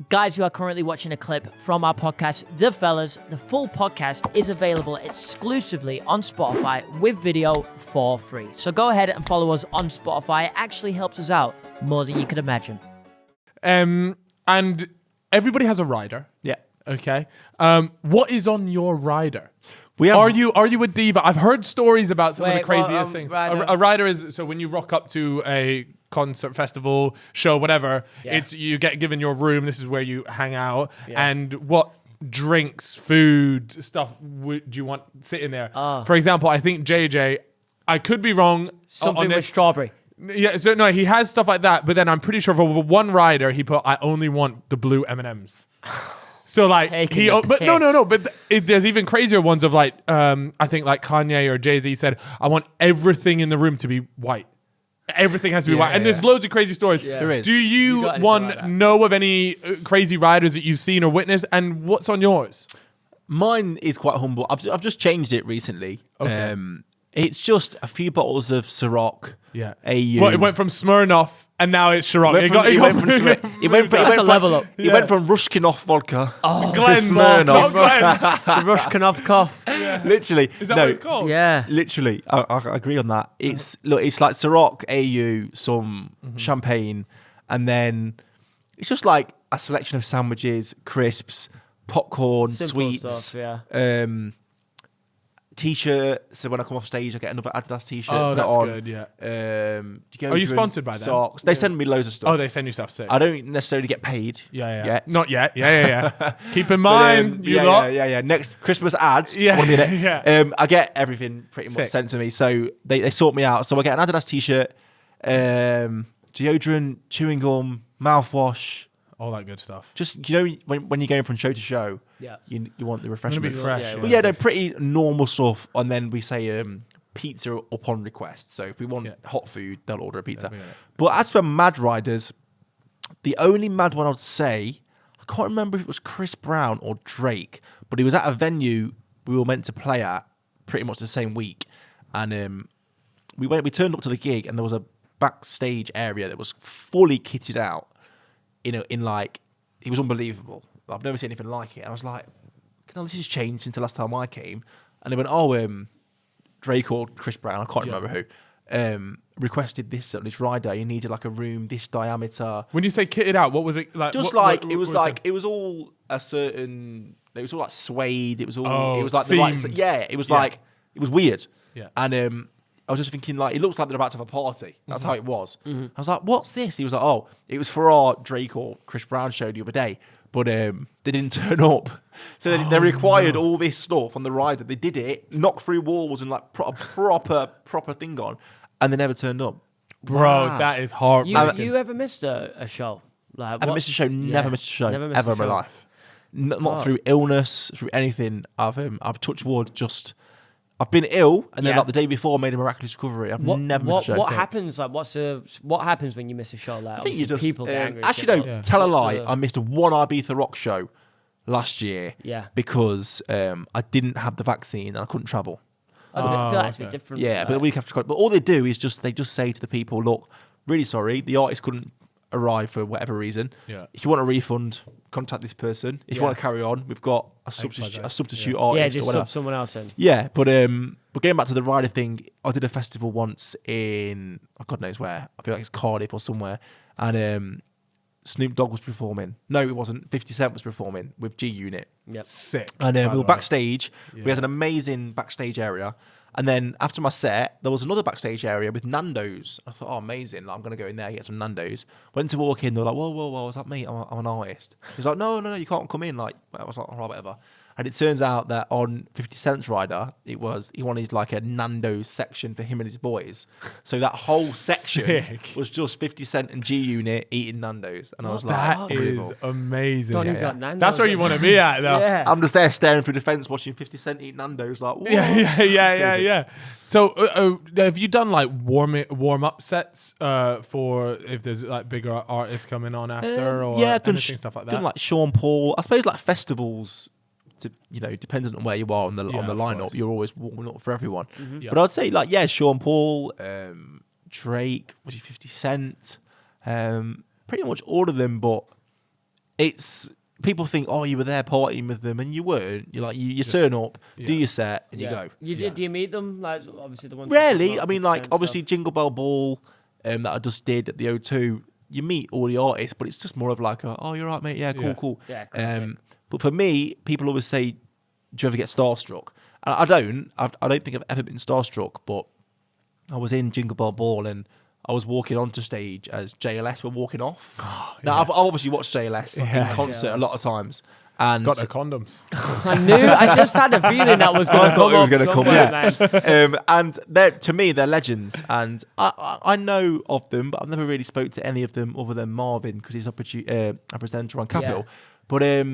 Guys who are currently watching a clip from our podcast, The Fellas, the full podcast is available exclusively on Spotify with video for free. So go ahead and follow us on Spotify. It actually helps us out more than you could imagine. And everybody has a rider. Yeah. Okay. What is on your rider? Are you a diva? I've heard stories about some of the craziest things. A rider is so when you rock up to a concert, festival, show, whatever. It's you get given your room. This is where you hang out. And what drinks, food, stuff do you want sitting there? For example, I think JJ. I could be wrong. Something with strawberry. Yeah, so no, he has stuff like that, but then I'm pretty sure for one rider he put, I only want the blue M&Ms. So like there's even crazier ones of like I think like Kanye or Jay-Z said, I want everything in the room to be white. Everything has to be white, and there's loads of crazy stories. There is. Do you know of any crazy riders that you've seen or witnessed, and what's on yours? Mine is quite humble. I've just changed it recently. Okay. It's just a few bottles of Ciroc. Yeah. AU. Well, it went from Smirnoff and now it's Ciroc. It went from Rushkinoff vodka. Glenn's Smirnoff. The Rushkinoff cough. Yeah. Literally. Is that what it's called? Yeah. Literally. I agree on that. It's like Ciroc, AU, some champagne, and then it's just like a selection of sandwiches, crisps, popcorn, Simple sweets. stuff, yeah. T-shirt, so when I come off stage I get another Adidas t-shirt. Oh, that's good, yeah. Are you sponsored by them? Socks. They send me loads of stuff. Oh, they send you stuff sick. I don't necessarily get paid. Yeah. Yet. Not yet. Yeah. Keep in mind, yeah. Next Christmas ads. Yeah. 1 minute. Yeah. I get everything pretty much sent to me, so they sort me out. So I get an Adidas t-shirt, deodorant, chewing gum, mouthwash. All that good stuff. Just, when you're going from show to show, you want the refreshment. Fresh. But they're pretty normal stuff. And then we say pizza upon request. So if we want hot food, they'll order a pizza. But as for mad riders, the only mad one I'd say, I can't remember if it was Chris Brown or Drake, but he was at a venue we were meant to play at pretty much the same week. And we turned up to the gig and there was a backstage area that was fully kitted out. In like, it was unbelievable. I've never seen anything like it. And I was like, this has changed since the last time I came. And they went, Drake or Chris Brown, I can't remember who, requested this on this rider. He needed like a room this diameter. When you say kitted out, what was it like? It was all a certain. It was all like suede. It was all. It was like themed. It was like it was weird. Yeah. And I was just thinking, like, it looks like they're about to have a party. That's how it was. I was like, what's this? He was like, it was for our Drake or Chris Brown show the other day, but they didn't turn up. So they required all this stuff on the rider. They did it, knocked through walls and like proper thing on, and they never turned up. Bro, that is hard. You ever missed a show? Like, Ever missed a show? Never missed a show ever in my life. Not through illness, through anything. I've touched wood just... I've been ill, and then like the day before, I made a miraculous recovery. I've never missed a show. What happens? Like, what happens when you miss a show? Like, I think you just people get angry. Actually, no. Tell a lie. I missed one Ibiza Rock show last year. Yeah. Because I didn't have the vaccine and I couldn't travel. I feel like it's a bit different. Yeah, but the week after. But all they do is they just say to the people, look, really sorry, the artist couldn't arrive for whatever reason. Yeah. If you want a refund, contact this person. If you want to carry on, we've got a substitute artist. Just sub someone else in. Yeah, but going back to the rider thing, I did a festival once in God knows where. I feel like it's Cardiff or somewhere, and Snoop Dogg was performing. No, it wasn't. 50 Cent was performing with G Unit. Yep. Sick. And we were backstage. Yeah. We had an amazing backstage area. And then after my set, there was another backstage area with Nando's. I thought, amazing. Like, I'm going to go in there and get some Nando's. Went to walk in. They were like, whoa. Is that me? I'm an artist. He was like, no, you can't come in. Like, I was like, all right, whatever. And it turns out that on 50 Cent's rider, he wanted like a Nando's section for him and his boys. So that whole section was just 50 Cent and G Unit eating Nando's. And I was like, that is amazing. Got Nando's. That's where you want to be at, though. Yeah. I'm just there staring through the fence watching 50 Cent eat Nando's. Like, whoa. Yeah. So have you done like warm up sets for if there's like bigger artists coming on after or anything, stuff like that? Done like Sean Paul. I suppose like festivals. Dependent on where you are on the lineup, you're always warming up for everyone. Mm-hmm. But I'd say Sean Paul, Drake, 50 Cent, pretty much all of them. But it's people think, oh, you were there partying with them, and you weren't. You're like, you turn up, do your set, and you go. You did? Do you meet them? Like, obviously the ones. Rarely. I mean, like obviously Jingle Bell Ball, that I just did at the O2. You meet all the artists, but it's just more of like, oh, you're right, mate. Yeah, cool. Yeah, but for me, people always say, do you ever get starstruck? I don't. I don't think I've ever been starstruck, but I was in Jingle Bell Ball and I was walking onto stage as JLS were walking off. Now, I've obviously watched JLS in concert a lot of times. And got their condoms. I just had a feeling that was going to come. It was going to come, man. And to me, they're legends. And I know of them, but I've never really spoke to any of them other than Marvin because he's a presenter on Capital. Yeah. But as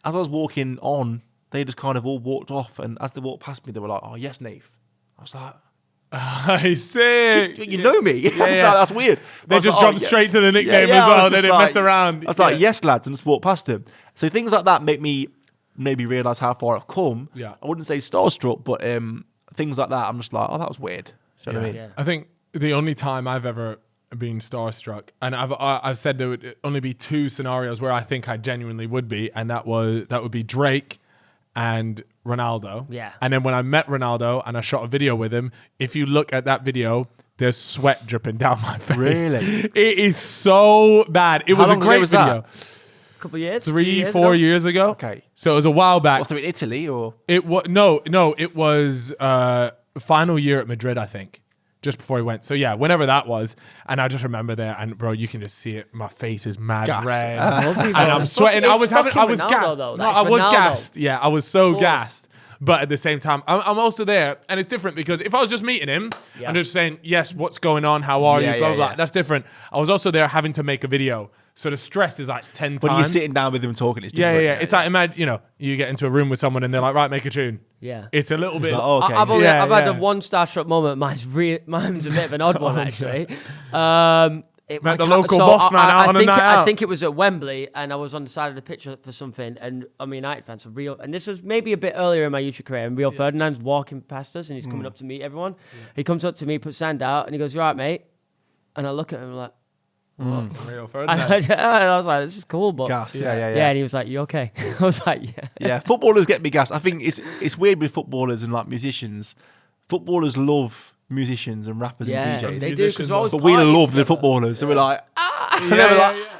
I was walking on, they just kind of all walked off. And as they walked past me, they were like, oh, yes, Nath. I was like... I see. You know me. That's weird. They just jumped straight to the nickname as well. They didn't mess around. I was like, yes, lads, and just walked past him. So things like that make me maybe realise how far I've come. Yeah. I wouldn't say starstruck, but things like that, I'm just like, oh, that was weird. Do you know what I mean? Yeah. I think the only time I've ever been starstruck, and I've said there would only be 2 scenarios where I think I genuinely would be, and that would be Drake and Ronaldo. Yeah. And then when I met Ronaldo and I shot a video with him, if you look at that video, there's sweat dripping down my face. Really? It is so bad. It was a great video. A couple of years? 3-4 years ago. Okay. So it was a while back. Was it in Italy or? It was no, it was final year at Madrid, I think. Just before he went. So yeah, whenever that was. And I just remember there, and bro, you can just see it. My face is mad Gassed. red. And I'm sweating. I was gassed. I was gassed. Yeah, I was so gassed. But at the same time, I'm also there. And it's different because if I was just meeting him and just saying, yes, what's going on? How are you? Blah, blah, blah. That's different. I was also there having to make a video. So the stress is like 10 times. When you're sitting down with him talking, it's different. Yeah. It's like, imagine, you get into a room with someone and they're like, right, make a tune. Yeah. It's a little bit. Like, oh, okay. I've had the one starstruck moment. Mine's a bit of an odd one, actually. Met the local boss man out on a night out. I think it was at Wembley, and I was on the side of the pitch for something, and I'm a United fan, so and this was maybe a bit earlier in my YouTube career, and Rio Ferdinand's walking past us, and he's coming up to meet everyone. He comes up to me, puts his hand out, and he goes, "You all right, mate?" And I look at him like, Rio Ferdinand. and I was like, "This is cool," but Gas. Yeah. And he was like, "You okay?" I was like, "Yeah." Yeah, footballers get me gas. I think it's weird with footballers and like musicians. Footballers love musicians and rappers and DJs. They do, because but we love the footballers, so we're like, Yeah.